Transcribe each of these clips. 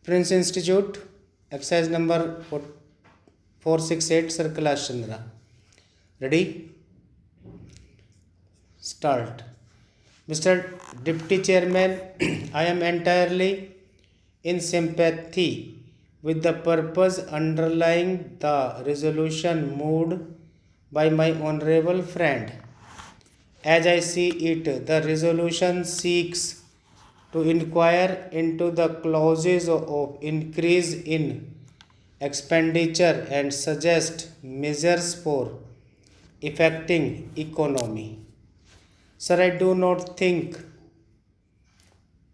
Prince Institute, exercise number 468, Sir Kailash Chandra. Ready? Start. Mr. Deputy Chairman, I am entirely in sympathy with the purpose underlying the resolution moved by my honorable friend. As I see it, the resolution seeks to inquire into the clauses of increase in expenditure and suggest measures for effecting economy. Sir, I do not think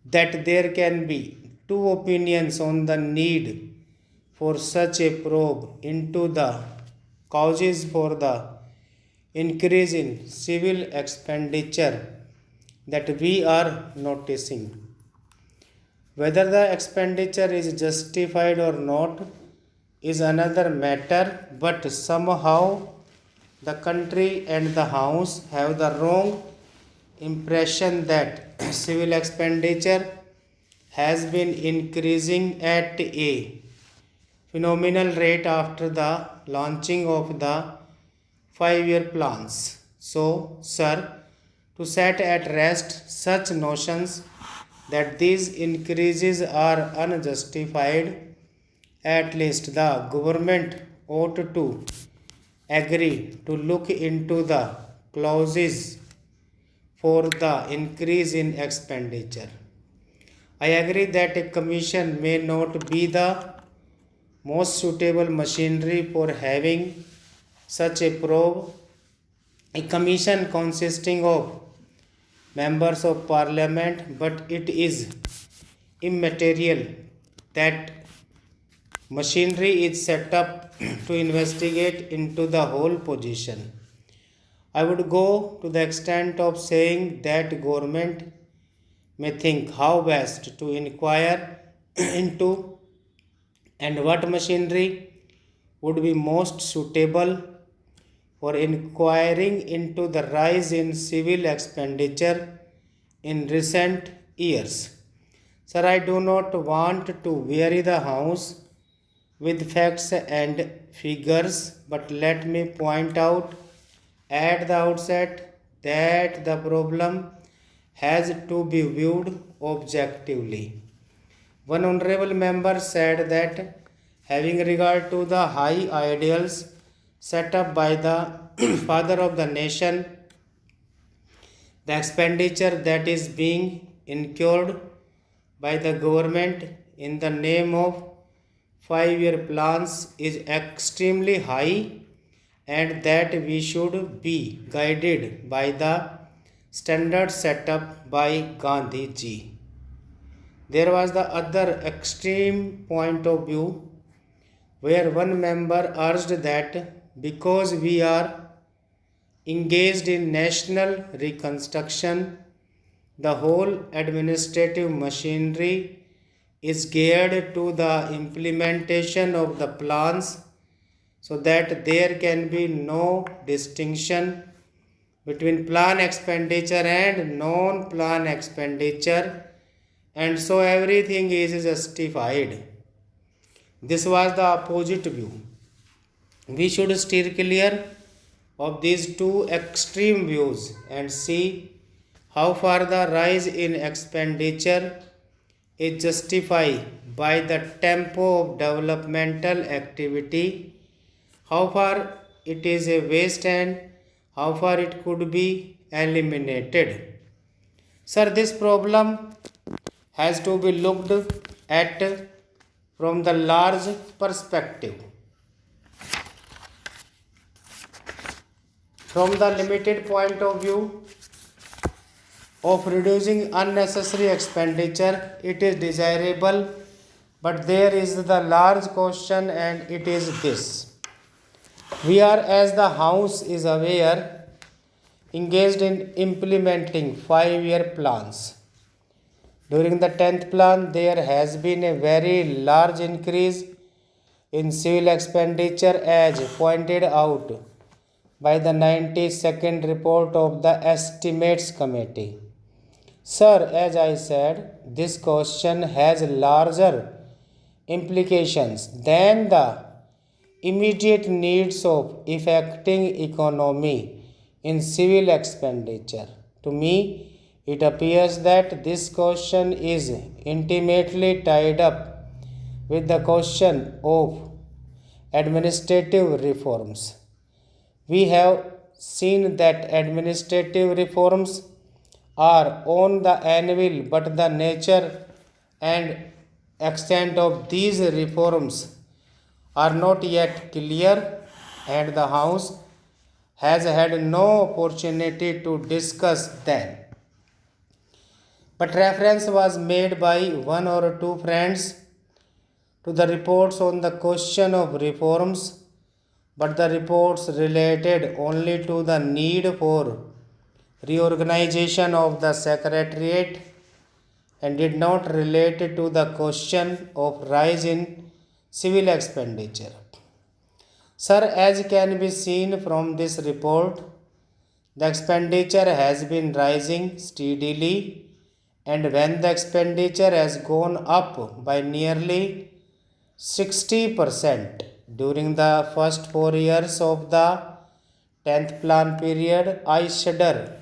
that there can be two opinions on the need for such a probe into the causes for the increase in civil expenditure that we are noticing. Whether the expenditure is justified or not is another matter, but somehow the country and the House have the wrong impression that civil expenditure has been increasing at a phenomenal rate after the launching of the 5-year plans. So, sir, to set at rest such notions that these increases are unjustified, at least the government ought to agree to look into the clauses for the increase in expenditure. I agree that a commission may not be the most suitable machinery for having such a probe. A commission consisting of members of parliament, but it is immaterial that machinery is set up to investigate into the whole position. I would go to the extent of saying that government may think how best to inquire into and what machinery would be most suitable for inquiring into the rise in civil expenditure in recent years. Sir, I do not want to weary the House with facts and figures, but let me point out at the outset that the problem has to be viewed objectively. One honorable member said that having regard to the high ideals set up by the father of the nation, the expenditure that is being incurred by the government in the name of 5-year plans is extremely high, and that we should be guided by the standards set up by Gandhi ji. There was the other extreme point of view where one member urged that because we are engaged in national reconstruction, the whole administrative machinery is geared to the implementation of the plans, so that there can be no distinction between plan expenditure and non-plan expenditure, and so everything is justified. This was the opposite view. We should steer clear of these two extreme views and see how far the rise in expenditure is justified by the tempo of developmental activity, how far it is a waste, and how far it could be eliminated. Sir, this problem has to be looked at from the large perspective. From the limited point of view of reducing unnecessary expenditure, it is desirable, but there is the large question, and it is this. We are, as the House is aware, engaged in implementing 5-year plans. During the 10th plan, there has been a very large increase in civil expenditure as pointed out by the 92nd report of the Estimates Committee. Sir, as I said, this question has larger implications than the immediate needs of affecting economy in civil expenditure. To me, it appears that this question is intimately tied up with the question of administrative reforms. We have seen that administrative reforms are on the anvil, but the nature and extent of these reforms are not yet clear, and the House has had no opportunity to discuss them. But reference was made by one or two friends to the reports on the question of reforms, but the reports related only to the need for reorganization of the Secretariat and did not relate to the question of rise in civil expenditure. Sir, as can be seen from this report, the expenditure has been rising steadily, and when the expenditure has gone up by nearly 60% during the first 4 years of the 10th plan period, I shudder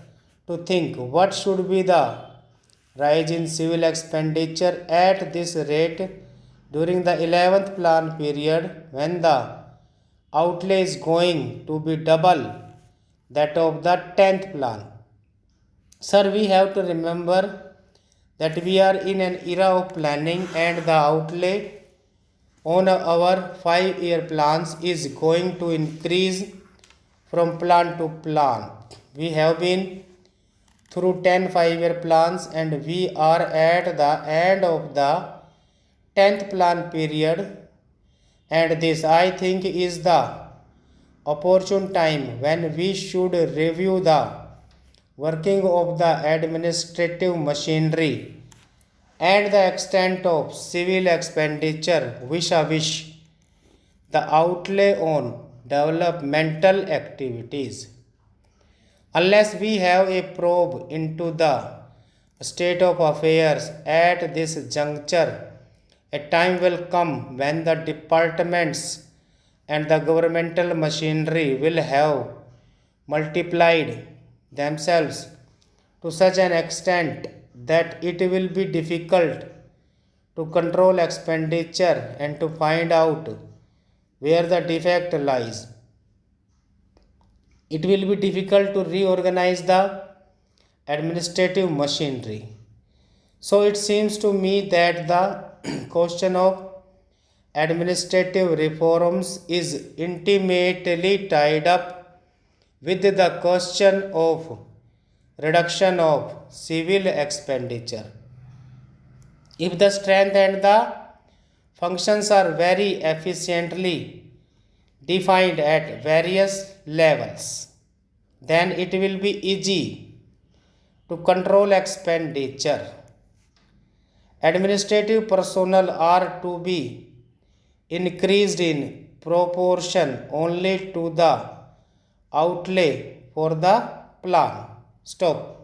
to think what should be the rise in civil expenditure at this rate during the 11th plan period when the outlay is going to be double that of the 10th plan. Sir, we have to remember that we are in an era of planning and the outlay on our 5 year plans is going to increase from plan to plan. We have been through 10 5 year plans and we are at the end of the 10th plan period, and this I think is the opportune time when we should review the working of the administrative machinery and the extent of civil expenditure vis-a-vis the outlay on developmental activities. Unless we have a probe into the state of affairs at this juncture, a time will come when the departments and the governmental machinery will have multiplied themselves to such an extent that it will be difficult to control expenditure and to find out where the defect lies. It will be difficult to reorganize the administrative machinery. So it seems to me that the question of administrative reforms is intimately tied up with the question of reduction of civil expenditure. If the strength and the functions are very efficiently defined at various levels, then it will be easy to control expenditure. Administrative personnel are to be increased in proportion only to the outlay for the plan. Stop.